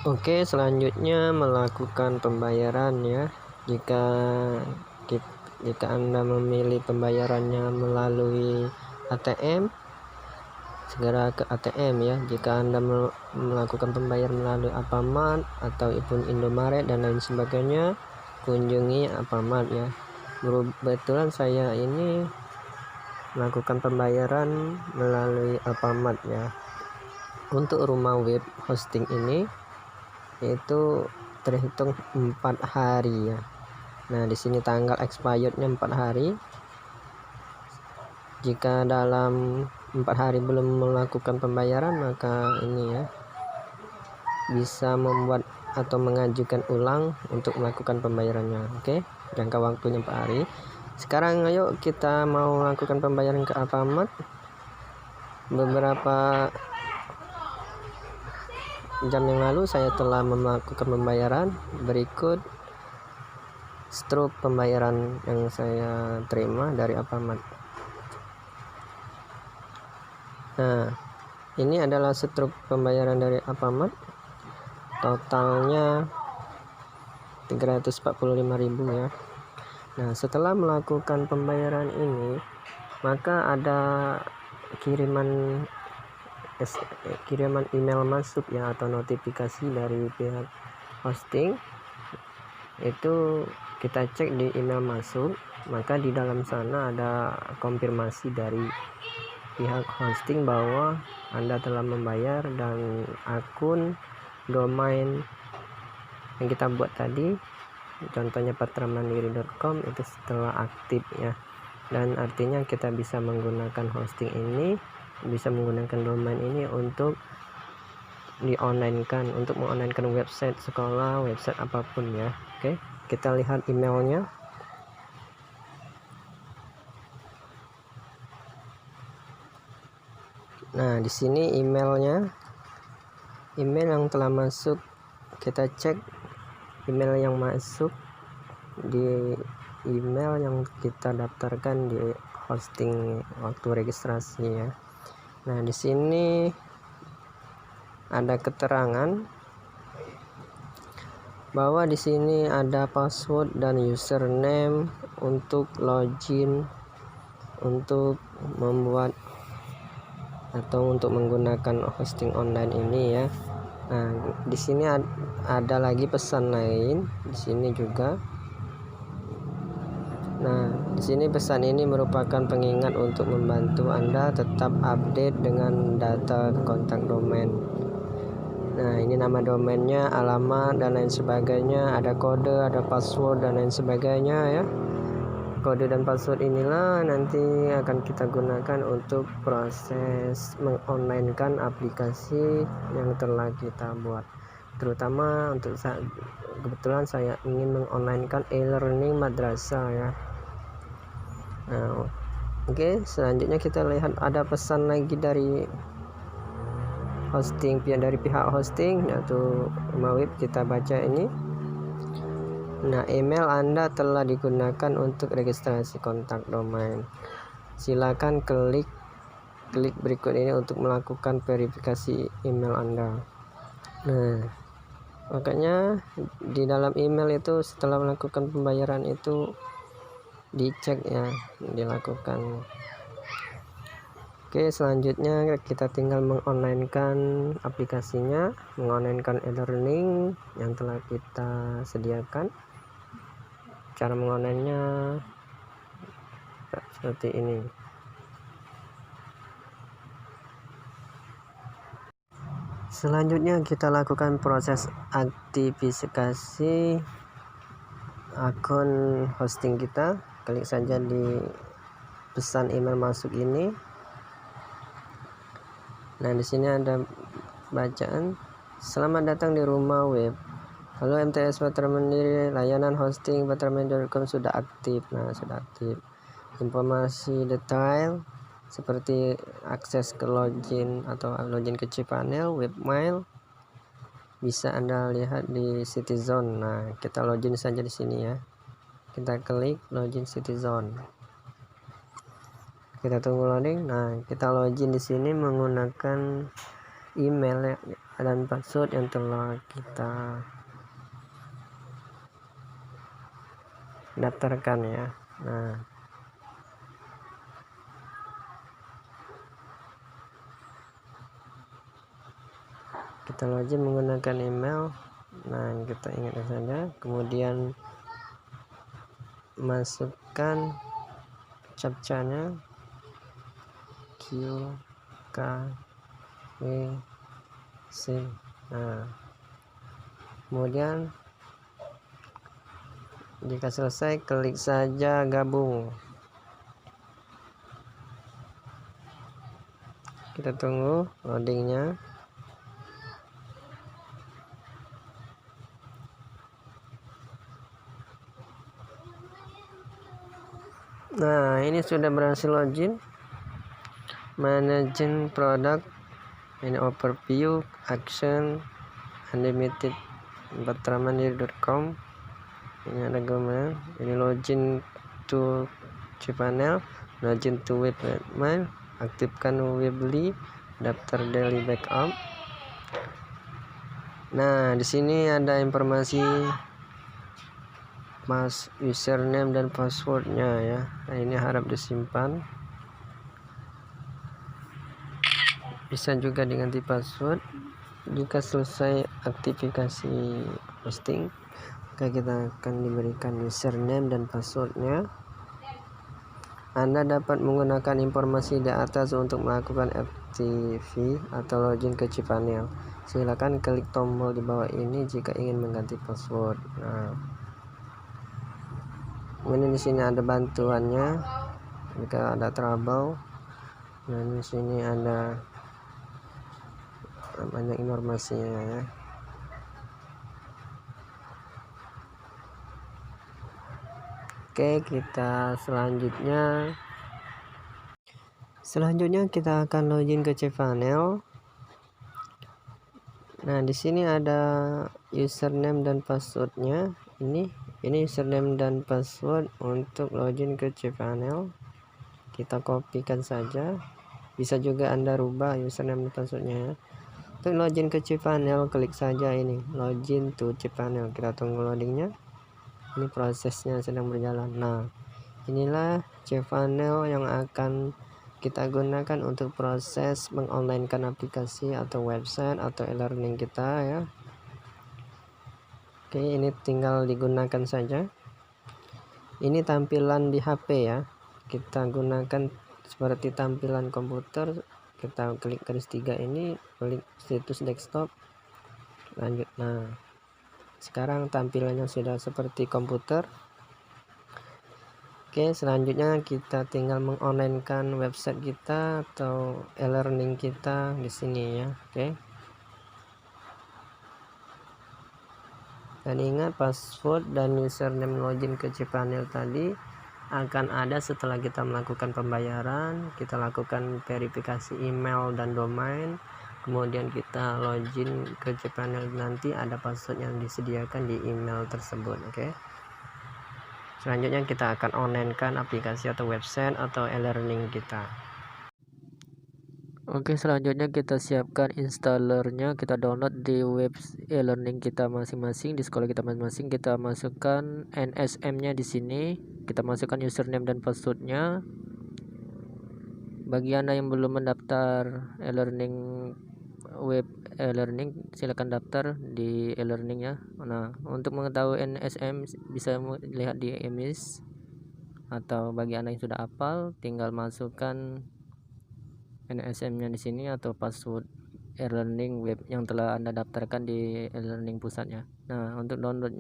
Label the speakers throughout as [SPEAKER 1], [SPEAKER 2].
[SPEAKER 1] Oke, selanjutnya melakukan pembayaran ya. Jika Anda memilih pembayarannya melalui ATM, segera ke ATM ya. Jika Anda melakukan pembayaran melalui Alfamart atau Indomaret dan lain sebagainya, kunjungi Alfamart ya. Kebetulan saya ini melakukan pembayaran melalui Alfamart ya. Untuk rumah web hosting ini itu terhitung 4 hari ya. Nah, di sini tanggal expirednya 4 hari. Jika dalam 4 hari belum melakukan pembayaran, maka ini ya bisa membuat atau mengajukan ulang untuk melakukan pembayarannya. Oke, jangka waktunya 4 hari. Sekarang ayo kita mau melakukan pembayaran ke Alfamart. Beberapa jam yang lalu saya telah melakukan pembayaran. Berikut struk pembayaran yang saya terima dari Alfamart. Nah, ini adalah struk pembayaran dari Alfamart. Totalnya 345.000 ya. Nah, setelah melakukan pembayaran ini, maka ada kiriman email masuk ya, atau notifikasi dari pihak hosting. Itu kita cek di email masuk, maka di dalam sana ada konfirmasi dari pihak hosting bahwa Anda telah membayar dan akun domain yang kita buat tadi, contohnya patramandiri.com, itu setelah aktif ya. Dan artinya kita bisa menggunakan hosting ini, bisa menggunakan domain ini untuk di-online-kan, untuk meng-online-kan website sekolah, website apapun ya. Oke, kita lihat emailnya. Nah, di sini emailnya, email yang telah masuk. Kita cek email yang masuk di email yang kita daftarkan di hosting waktu registrasi ya. Nah, di sini ada keterangan bahwa di sini ada password dan username untuk login, untuk membuat atau untuk menggunakan hosting online ini ya. Nah, di sini ada lagi pesan lain di sini juga. Nah, di sini pesan ini merupakan pengingat untuk membantu Anda tetap update dengan data kontak domain. Nah, ini nama domainnya, alamat dan lain sebagainya, ada kode, ada password dan lain sebagainya ya. Kode dan password inilah nanti akan kita gunakan untuk proses mengonlinekan aplikasi yang telah kita buat. Terutama untuk kebetulan saya ingin mengonlinekan e-learning madrasah ya. Nah, oke, selanjutnya kita lihat ada pesan lagi dari hosting, dari pihak hosting, yaitu rumah web. Kita baca ini. Nah, email Anda telah digunakan untuk registrasi kontak domain. Silakan klik berikut ini untuk melakukan verifikasi email Anda. Nah, makanya di dalam email itu setelah melakukan pembayaran itu dicek ya, dilakukan. Oke, selanjutnya kita tinggal mengonlinekan aplikasinya, mengonlinekan e-learning yang telah kita sediakan. Cara mengonlinenya seperti ini. Selanjutnya kita lakukan proses aktivifikasi akun hosting kita. Klik saja di pesan email masuk ini. Nah, di sini ada bacaan, selamat datang di rumah web. Halo MTS Patra Mandiri, layanan hosting patramandiri.com sudah aktif. Nah, sudah aktif. Informasi detail seperti akses ke login atau login ke cPanel, webmail bisa Anda lihat di Citizen. Nah, kita login saja di sini ya. Kita klik login Citizen. Kita tunggu loading. Nah, kita login di sini menggunakan email ya. dan password yang telah kita daftarkan ya. Nah, kita login menggunakan email. Nah, kita ingat saja, kemudian masukkan captcha-nya Q K W C. Nah, kemudian jika selesai, klik saja gabung. Kita tunggu loadingnya. Nah, ini sudah berhasil login. Managing product, ini overview, action, unlimited, bateramandiri.com. Ini ada gambar. Ini login to cPanel, login to webmail, aktifkan Weebly, daftar daily backup. Nah, di sini ada informasi username dan passwordnya ya. Nah, ini harap disimpan. Bisa juga diganti password. Jika selesai aktivitas hosting, maka kita akan diberikan username dan passwordnya. Anda dapat menggunakan informasi di atas untuk melakukan FTP atau login ke cPanel. Silakan klik tombol di bawah ini jika ingin mengganti password. Nah, ini di sini ada bantuannya jika ada trouble. Dan di sini ada banyak informasinya ya. Oke, kita selanjutnya kita akan login ke cPanel. Nah, di sini ada username dan passwordnya. Ini username dan password untuk login ke cPanel. Kita kopikan saja. Bisa juga Anda rubah username dan passwordnya ya. Untuk login ke cPanel, klik saja ini login to cPanel. Kita tunggu loadingnya. Ini prosesnya sedang berjalan. Nah, inilah cPanel yang akan kita gunakan untuk proses mengonlinekan aplikasi atau website atau e-learning kita ya. Oke, ini tinggal digunakan saja. Ini tampilan di HP ya. Kita gunakan seperti tampilan komputer. Kita klik garis 3 ini, klik situs desktop, lanjut. Nah, sekarang tampilannya sudah seperti komputer. Oke, selanjutnya kita tinggal mengonlinekan website kita atau e-learning kita di sini ya. Oke. Dan ingat, password dan username login ke cPanel tadi akan ada setelah kita melakukan pembayaran, kita lakukan verifikasi email dan domain, kemudian kita login ke cPanel, nanti ada password yang disediakan di email tersebut. Oke. Selanjutnya kita akan onlinekan aplikasi atau website atau e-learning kita. Oke, selanjutnya kita siapkan installernya. Kita download di web e-learning kita masing-masing, di sekolah kita masing-masing. Kita masukkan NSM-nya di sini. Kita masukkan username dan passwordnya. Bagi Anda yang belum mendaftar e-learning web e-learning, silakan daftar di e-learning ya. Nah, untuk mengetahui NSM bisa lihat di emis, atau bagi Anda yang sudah hafal tinggal masukkan NSM-nya di sini atau password e-learning web yang telah Anda daftarkan di e-learning pusatnya. Nah, untuk download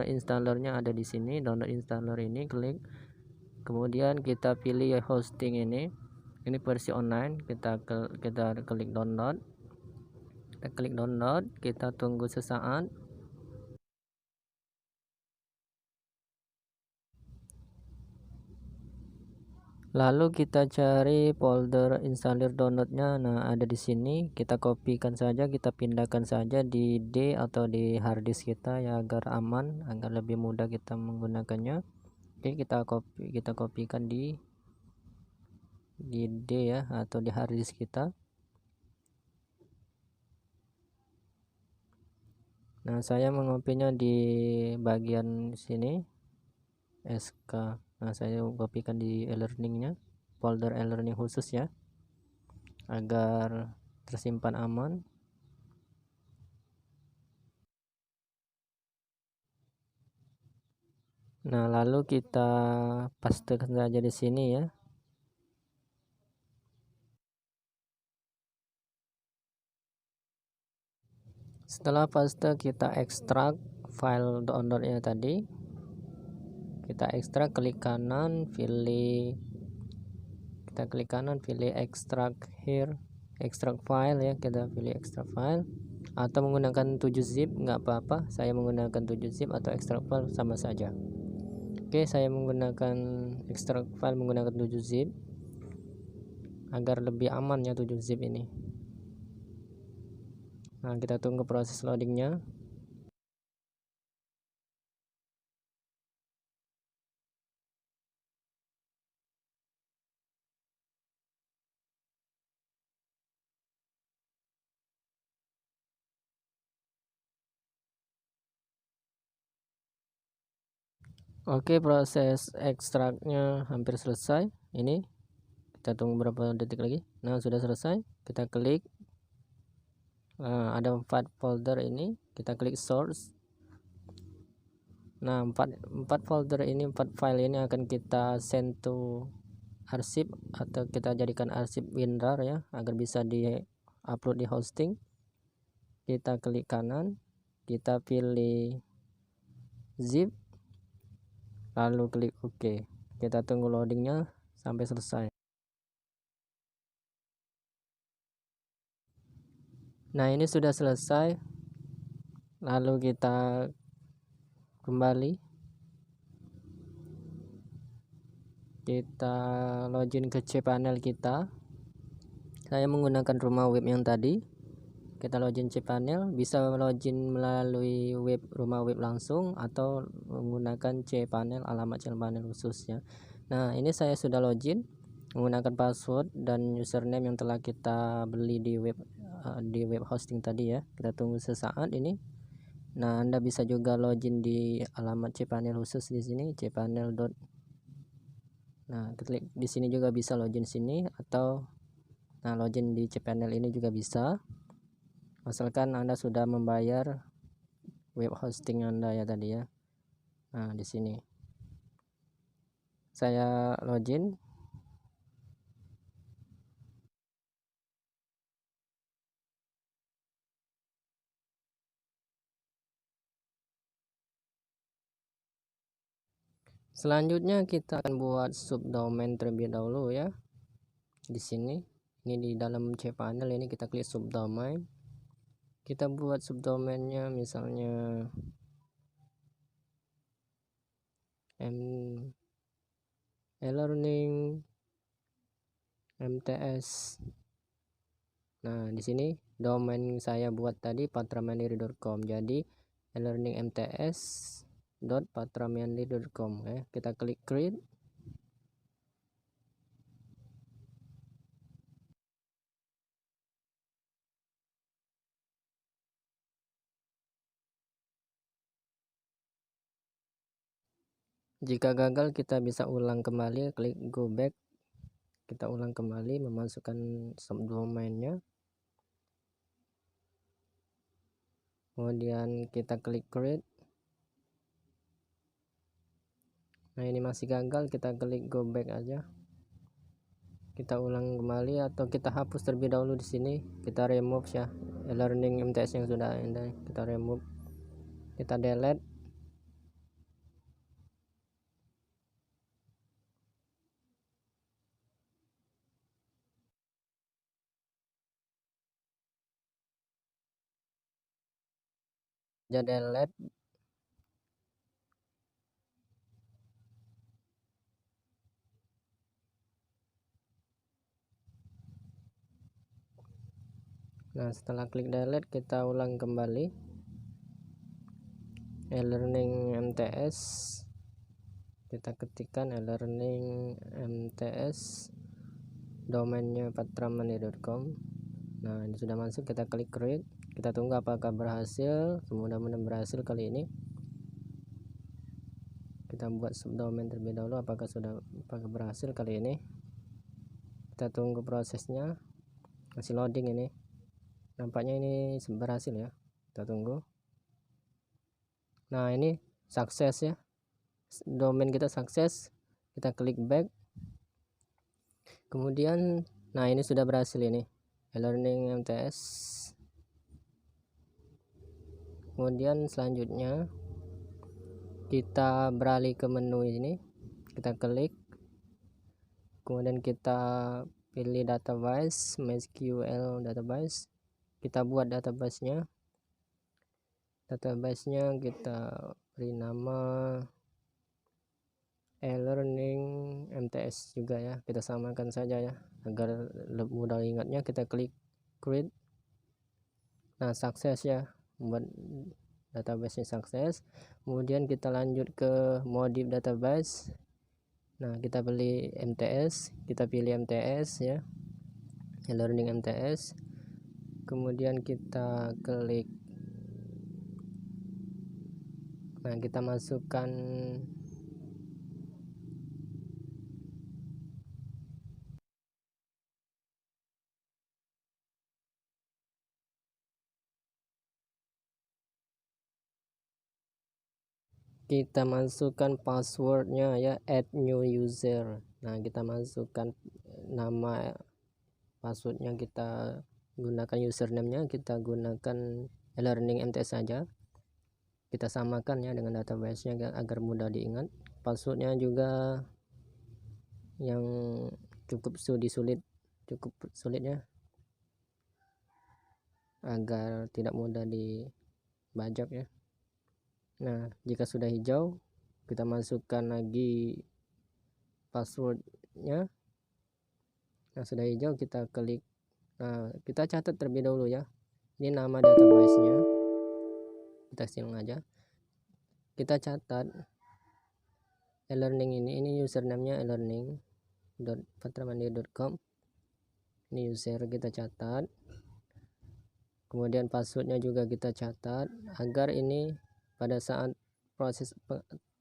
[SPEAKER 1] installernya ada di sini. Download installer ini klik, kemudian kita pilih hosting ini versi online. Kita klik download. Kita tunggu sesaat. Lalu kita cari folder installer downloadnya. Nah, ada di sini. Kita kopikan saja, kita pindahkan saja di D atau di harddisk kita ya, agar aman, agar lebih mudah kita menggunakannya. Oke, kita kopikan di D ya, atau di harddisk kita. Nah, saya mengopinya di bagian sini SK. Nah, saya kopikan di e-learningnya, folder e-learning khusus ya, agar tersimpan aman. Nah, lalu kita pastekan saja di sini ya. Setelah paste, kita ekstrak file downloadnya tadi. Kita ekstrak, klik kanan, pilih extract here, extract file ya, kita pilih extract file, atau menggunakan 7-zip nggak apa-apa. Saya menggunakan 7-zip atau extract file sama saja. Oke, saya menggunakan extract file menggunakan 7-zip agar lebih aman ya 7-zip ini. Nah, kita tunggu proses loadingnya. Oke, proses ekstraknya hampir selesai. Ini kita tunggu beberapa detik lagi. Nah, sudah selesai. Kita klik, ada 4 folder ini, kita klik source. Nah, 4 folder ini, 4 file ini akan kita send to arsip, atau kita jadikan arsip WinRAR ya, agar bisa di upload di hosting. Kita klik kanan, kita pilih zip, lalu klik OK. Kita tunggu loadingnya sampai selesai. Nah, ini sudah selesai. Lalu kita kembali, kita login ke cPanel kita. Saya menggunakan rumah web yang tadi. Kita login cPanel, bisa login melalui web rumah web langsung atau menggunakan cPanel, alamat cPanel khususnya. Nah, ini saya sudah login menggunakan password dan username yang telah kita beli di web hosting tadi ya. Kita tunggu sesaat ini. Nah, Anda bisa juga login di alamat cPanel khusus di sini, cPanel. Nah, klik di sini juga bisa login sini, atau login di cPanel ini juga bisa, asalkan Anda sudah membayar web hosting Anda ya tadi ya. Nah, di sini saya login. Selanjutnya kita akan buat subdomain terlebih dahulu ya. Di sini, ini di dalam cPanel ini kita klik subdomain. Kita buat subdomainnya misalnya e-learning MTS. Nah, di sini domain saya buat tadi patramandiri.com. Jadi e-learning mts.patramandiri.com ya. Kita klik create. Jika gagal, kita bisa ulang kembali, klik go back. Kita ulang kembali memasukkan subdomainnya. Kemudian kita klik create. Nah, ini masih gagal, kita klik go back aja. Kita ulang kembali atau kita hapus terlebih dahulu di sini. Kita remove ya e-learning MTS yang sudah ada. Kita remove. Kita delete. Delete. Nah, setelah klik delete, kita ulang kembali e-learning MTS. Kita ketikkan e-learning MTS, domainnya patramandiri.com. Nah, ini sudah masuk, kita klik create. Kita tunggu apakah berhasil. Mudah-mudahan berhasil kali ini. Kita buat subdomain terlebih dahulu, apakah berhasil kali ini. Kita tunggu prosesnya, masih loading ini. Nampaknya ini berhasil ya, kita tunggu. Nah, ini sukses ya, domain kita sukses. Kita klik back, kemudian nah ini sudah berhasil ini, e-learning MTS. Kemudian selanjutnya kita beralih ke menu ini, kita klik, kemudian kita pilih database, MySQL database. Kita buat database-nya kita beri nama e-learning MTS juga ya, kita samakan saja ya agar lebih mudah ingatnya. Kita klik create. Nah, sukses ya, membuat database-nya sukses. Kemudian kita lanjut ke modif database. Nah, kita pilih MTS, kita pilih MTS ya, e-learning MTS. Kemudian kita klik, nah kita masukkan passwordnya ya, add new user. Nah, kita masukkan nama, passwordnya kita gunakan, username-nya kita gunakan e-learning MTS saja. Kita samakan ya dengan database-nya agar mudah diingat. Passwordnya juga yang cukup sulit ya, agar tidak mudah dibajak ya. Nah, jika sudah hijau, kita masukkan lagi passwordnya. Nah, sudah hijau, kita klik. Nah, kita catat terlebih dahulu ya, ini nama database-nya, kita silang aja. Kita catat e-learning ini username-nya e-learning.patramandiri.com. ini user kita catat. Kemudian passwordnya juga kita catat, agar ini pada saat proses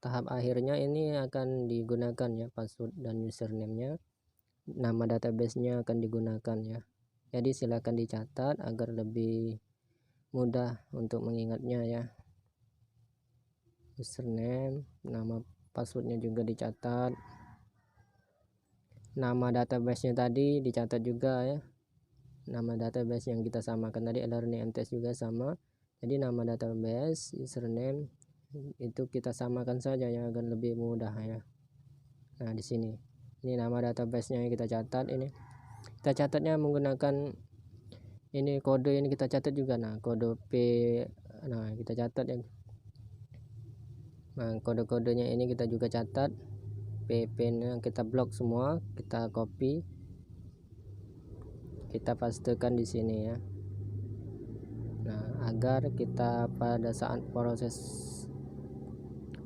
[SPEAKER 1] tahap akhirnya ini akan digunakan ya, password dan username-nya, nama database-nya akan digunakan ya. Jadi silakan dicatat agar lebih mudah untuk mengingatnya ya. Username, nama, passwordnya juga dicatat. Nama database-nya tadi dicatat juga ya. Nama database yang kita samakan tadi e-learning MTS juga sama. Jadi nama database, username itu kita samakan saja ya agar lebih mudah ya. Nah, di sini ini nama database-nya yang kita catat. Ini kita catatnya menggunakan ini kode, ini kita catat juga. Nah, kode P, nah kita catat ya. Nah, kode-kodenya ini kita juga catat. PP-nya kita blok semua, kita copy, kita pastekan di sini ya. Nah, agar kita pada saat proses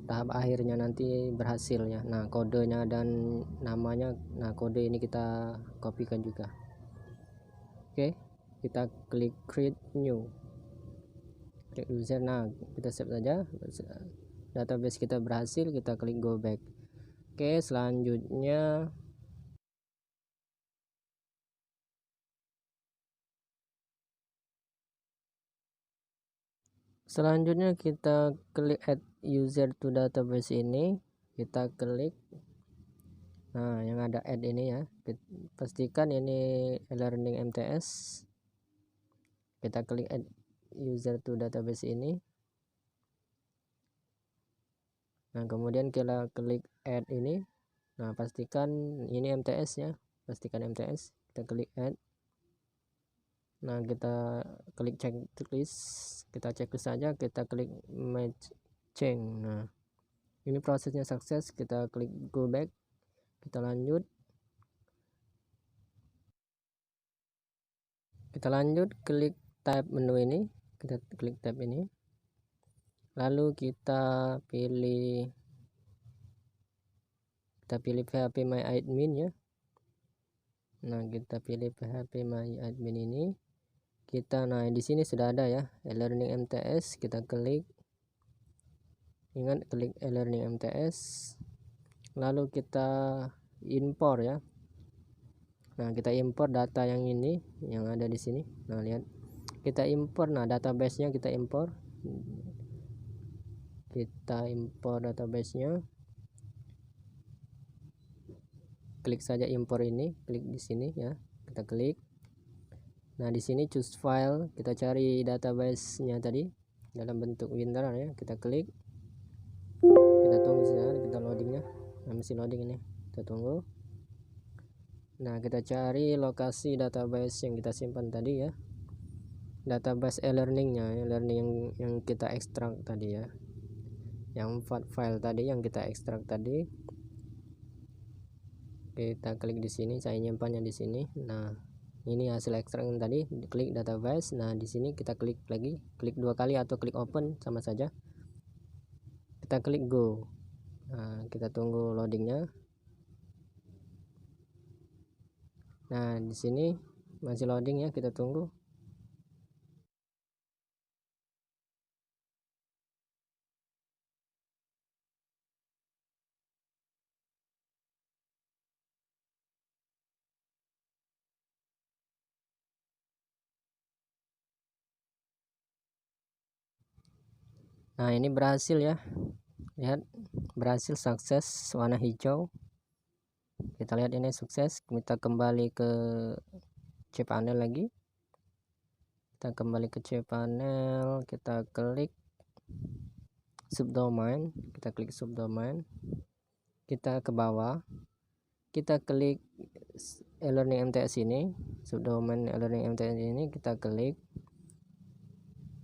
[SPEAKER 1] tahap akhirnya nanti berhasil ya. Nah, kodenya dan namanya, nah kode ini kita kopikan juga. Oke, kita klik create new, create user. Nah, kita save saja, database kita berhasil. Kita klik go back. Oke, selanjutnya kita klik add user to database ini, kita klik. Nah, yang ada add ini ya, pastikan ini e-learning MTS. Kita klik add user to database ini. Nah, kemudian kita klik add ini. Nah, pastikan ini MTS ya, pastikan MTS. Kita klik add. Nah, kita klik checklist, kita checklist saja, kita klik matching. Nah, ini prosesnya sukses. Kita klik go back, kita lanjut, klik tab menu ini, kita klik tab ini, lalu kita pilih PHP My Admin ya. Nah, kita pilih PHP My Admin ini, Nah di sini sudah ada ya e-learning MTS, kita klik, ingat klik e-learning MTS, lalu kita impor ya. Nah kita impor data yang ini yang ada di sini. Nah lihat, kita impor, nah database-nya kita impor, database-nya, klik saja impor ini, klik di sini ya, kita klik. Nah di sini choose file, kita cari database-nya tadi dalam bentuk WinRAR ya, kita klik, kita tunggu sebentar, kita loadingnya. Nah masih loading ini, kita tunggu. Nah kita cari lokasi database yang kita simpan tadi ya, database e-learningnya, e-learning yang kita ekstrak tadi ya, yang 4 file tadi yang kita ekstrak tadi. Kita klik di sini, saya nyimpannya di sini. Nah ini hasil ekstrak yang tadi, klik database. Nah di sini kita klik lagi, klik 2 kali atau klik open sama saja, kita klik go. Nah kita tunggu loadingnya. Nah di sini masih loading ya, kita tunggu. Nah ini berhasil ya, lihat berhasil, sukses, warna hijau. Kita lihat ini sukses. Kita kembali ke cPanel lagi, kita kembali ke cPanel, kita klik subdomain, kita klik subdomain, kita ke bawah, kita klik e-learning MTS ini, subdomain e-learning MTS ini kita klik.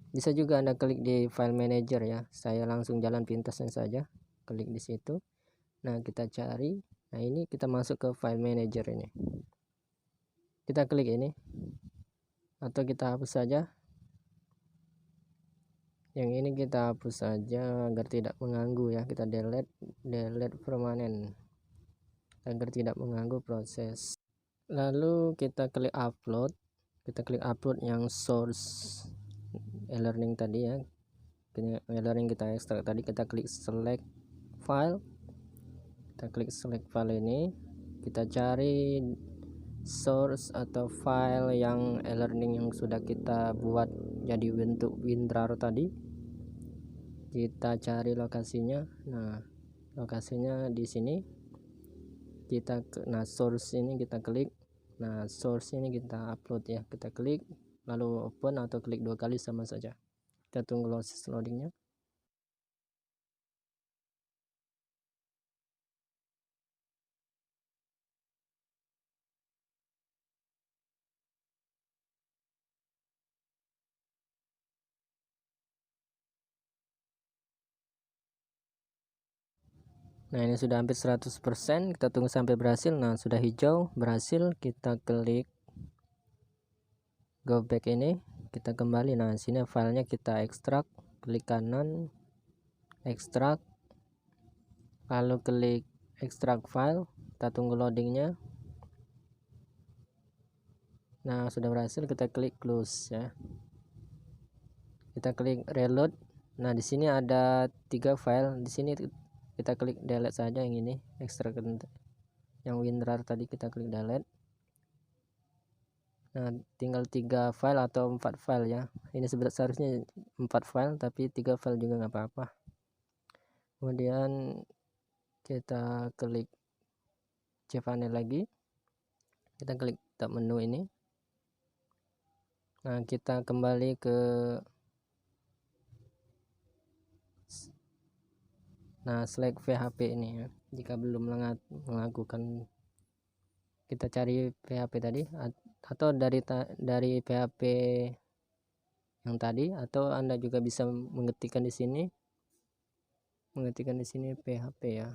[SPEAKER 1] Bisa juga Anda klik di file manager ya, saya langsung jalan pintasnya saja, klik di situ. Nah kita cari, nah ini kita masuk ke file manager ini, kita klik ini atau kita hapus saja. Yang ini kita hapus saja agar tidak mengganggu ya, kita delete permanen agar tidak mengganggu proses. Lalu kita klik upload, yang source e-learning tadi ya, e-learning kita ekstrak tadi, kita klik select file, kita klik select file ini, kita cari source atau file yang e-learning yang sudah kita buat jadi bentuk WinRAR tadi, kita cari lokasinya. Nah lokasinya di sini, kita nah source ini kita klik, nah source ini kita upload ya, kita klik lalu open atau klik 2 kali sama saja. Kita tunggu proses loadingnya. Nah ini sudah hampir 100%, kita tunggu sampai berhasil. Nah sudah hijau berhasil, kita klik go back ini, kita kembali. Nah sini filenya kita ekstrak, klik kanan ekstrak, lalu klik ekstrak file, kita tunggu loadingnya. Nah sudah berhasil, kita klik close ya, kita klik reload. Nah di sini ada 3 file, di sini kita klik delete saja yang ini, ekstrak yang WinRAR tadi, kita klik delete. Nah tinggal 3 file atau 4 file ya, ini seharusnya 4 file tapi 3 file juga nggak apa-apa. Kemudian kita klik cPanel lagi, kita klik tab menu ini. Nah kita kembali ke select PHP ini ya. Jika belum melakukan, kita cari PHP tadi atau dari PHP yang tadi, atau Anda juga bisa mengetikkan di sini, PHP ya,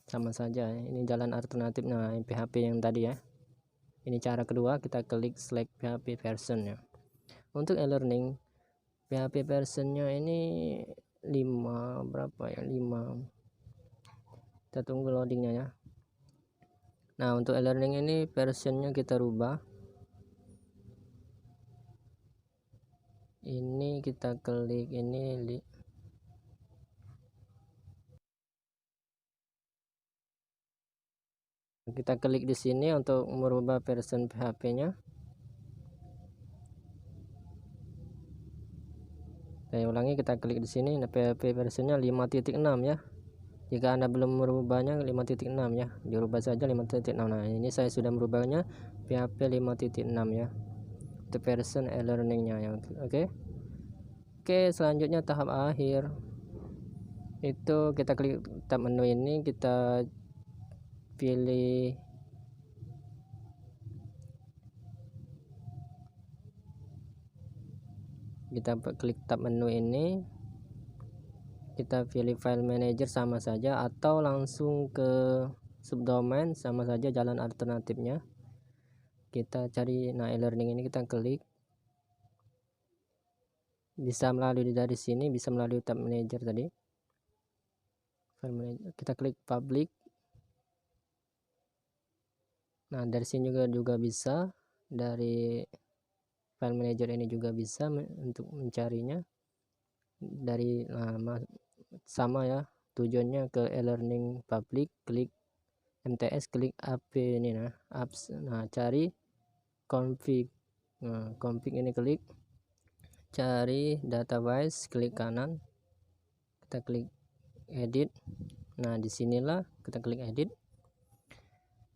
[SPEAKER 1] sama saja. Ini jalan alternatif. Nah PHP yang tadi ya, ini cara kedua, kita klik select PHP version ya. Untuk e-learning PHP versionnya ini 5 berapa ya, 5, kita tunggu loadingnya ya. Nah untuk e-learning ini versionnya kita rubah, Ini kita klik ini, kita klik di sini untuk merubah version PHP-nya. Saya ulangi, kita klik di sini, PHP versinya 5.6 ya. Jika Anda belum merubahnya 5.6 ya, dirubah saja 5.6. Nah, ini saya sudah merubahnya PHP 5.6 ya. Untuk version e-learning-nya ya. Oke, selanjutnya tahap akhir. Itu kita klik tab menu ini, kita pilih klik tab menu ini, kita pilih file manager sama saja, atau langsung ke subdomain sama saja, jalan alternatifnya. Kita cari e-learning ini, kita klik, bisa melalui dari sini, bisa melalui tab manager tadi, file manager, kita klik public. Nah, dari sini juga bisa, dari file manager ini juga bisa untuk mencarinya. Dari sama ya, tujuannya ke e-learning public, klik MTS, klik AP ini, apps, cari config. Config ini klik, cari database, klik kanan, kita klik edit. Nah, disinilah kita klik edit.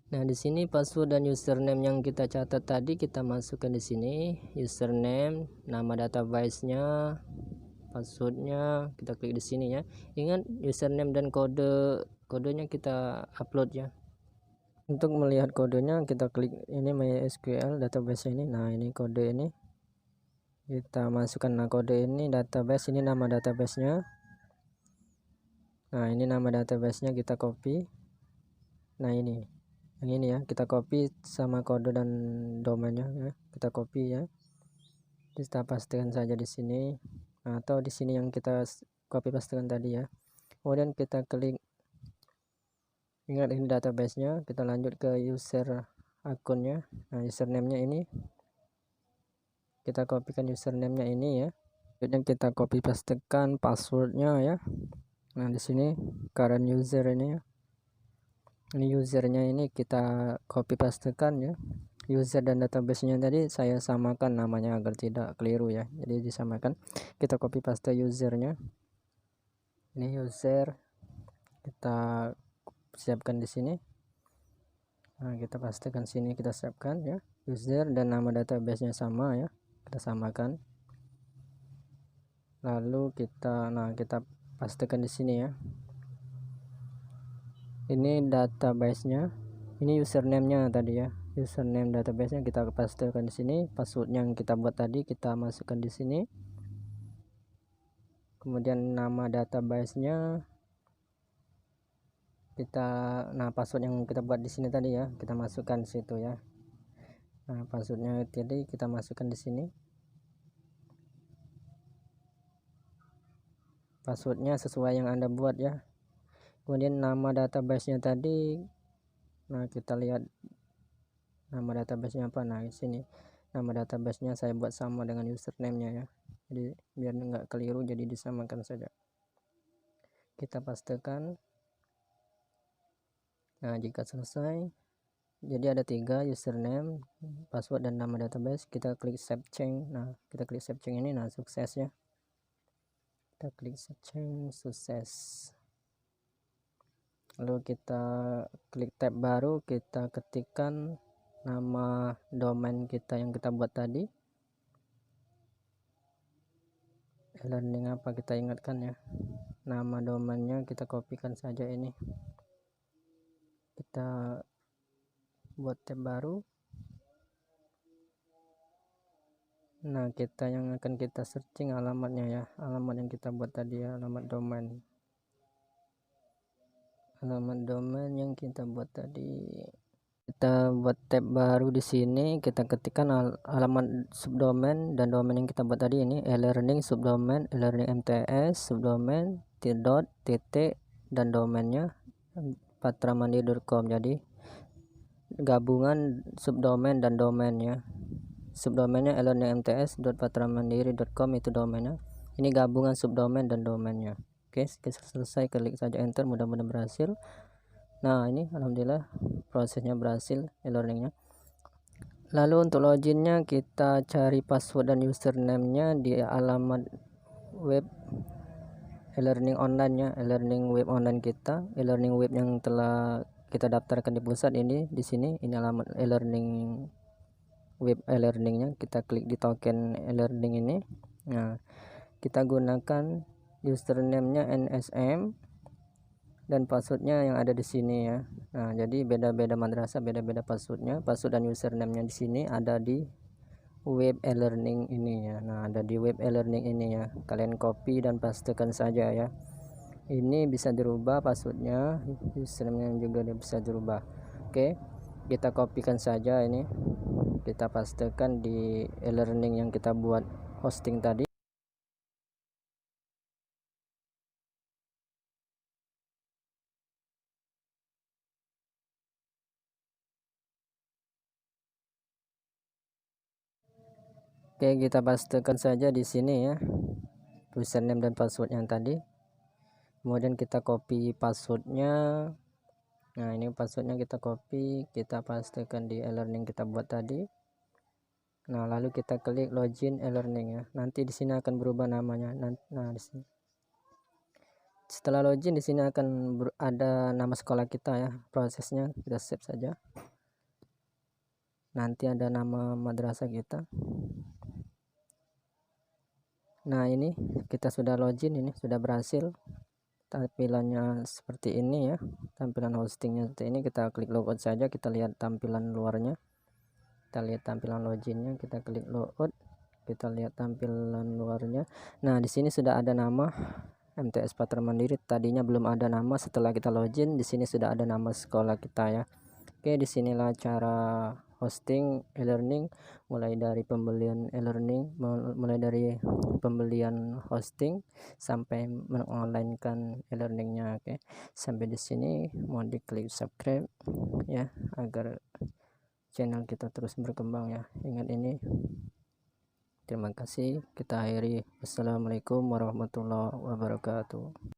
[SPEAKER 1] Nah, di sini password dan username yang kita catat tadi kita masukkan di sini. Username, nama database-nya, passwordnya kita klik di sini ya. Ingat, username dan kodenya kita upload ya. Untuk melihat kodenya kita klik ini MySQL database ini. Nah, ini kode ini kita masukkan. Nah, kode ini database, ini nama database-nya. Nah, ini nama database-nya kita copy. Nah, ini yang ini ya, kita copy sama kode dan domainnya ya, kita copy ya, kita pastikan saja di sini, atau di sini yang kita copy pastikan tadi ya. Kemudian kita klik, ingat ini database-nya, kita lanjut ke user akunnya. Nah, username-nya ini kita copykan, username-nya ini ya. Kemudian kita copy pastekan passwordnya ya. Nah, di sini current user ini ya, ini usernya ini kita copy pastekan ya. User dan database-nya tadi saya samakan namanya agar tidak keliru ya, jadi disamakan. Kita copy paste usernya, ini user kita siapkan di sini. Nah, kita pastikan sini, kita siapkan ya, user dan nama database-nya sama ya, kita samakan. Lalu kita pastikan di sini ya, ini database-nya, ini username-nya tadi ya, username database-nya kita pastikan di sini. Password yang kita buat tadi kita masukkan di sini. Kemudian nama database-nya kita, password yang kita buat di sini tadi ya, kita masukkan di situ ya. Nah, passwordnya tadi kita masukkan di sini. Passwordnya sesuai yang Anda buat ya. Kemudian nama database-nya tadi, nah kita lihat nama database-nya apa. Nah, di sini nama database-nya saya buat sama dengan username-nya ya, jadi biar enggak keliru, jadi disamakan saja. Kita pastikan. Nah, jika selesai, jadi ada 3, username, password, dan nama database. Kita klik save change. Nah, kita klik save change ini, nah sukses ya, kita klik save change, sukses. Lalu kita klik tab baru, kita ketikkan nama domain kita yang kita buat tadi, e-learning apa kita ingatkan ya, nama domainnya kita kopikan saja ini, kita buat tab baru. Nah, kita yang akan kita searching alamatnya ya, alamat yang kita buat tadi ya, alamat domain yang kita buat tadi. Kita buat tab baru di sini, kita ketikkan alamat subdomain dan domain yang kita buat tadi ini, e-learning subdomain, e-learning MTS subdomain, titik dan domainnya patramandi.com. jadi gabungan subdomain dan domainnya subdomainnya elearningmts.patramandiri.com, itu domainnya. Ini gabungan subdomain dan domainnya. Oke, selesai, klik saja enter, mudah-mudahan berhasil. Nah, ini alhamdulillah prosesnya berhasil, e-learningnya. Lalu untuk loginnya kita cari password dan username-nya di alamat web e-learning online-nya, e-learning web online kita, e-learning web yang telah kita daftarkan di pusat. Ini di sini, ini alamat e-learning web e-learningnya. Kita klik di token e-learning ini. Nah, kita gunakan username-nya NSM dan passwordnya yang ada di sini ya. Nah, jadi beda-beda madrasah beda-beda passwordnya. Password dan username-nya di sini ada di web e-learning ini ya. Nah, ada di web e-learning ini ya. Kalian copy dan pastekan saja ya. Ini bisa dirubah passwordnya, username juga bisa dirubah. Oke, kita kopikan saja ini. Kita pastekan di e-learning yang kita buat hosting tadi. Oke, kita pastekan saja di sini ya, username dan password yang tadi. Kemudian kita copy passwordnya. Nah, ini passwordnya kita copy, kita pastekan di e-learning kita buat tadi. Nah, lalu kita klik login e-learning ya. Nanti di sini akan berubah namanya. Nah, di sini. Setelah login di sini akan ada nama sekolah kita ya. Prosesnya kita save saja. Nanti ada nama madrasah kita. Nah, ini kita sudah login, ini sudah berhasil. Tampilannya seperti ini ya. Tampilan hostingnya seperti ini. Kita klik logout saja, kita lihat tampilan luarnya. Kita lihat tampilan loginnya, kita klik logout. Kita lihat tampilan luarnya. Nah, di sini sudah ada nama MTS Patra Mandiri. Tadinya belum ada nama, setelah kita login di sini sudah ada nama sekolah kita ya. Oke, disinilah cara hosting e-learning, mulai dari pembelian e-learning, mulai dari pembelian hosting sampai mengonlinekan e-learningnya. Oke, sampai di sini mohon diklik subscribe ya, agar channel kita terus berkembang ya. Ingat ini. Terima kasih, kita akhiri. Wassalamualaikum warahmatullahi wabarakatuh.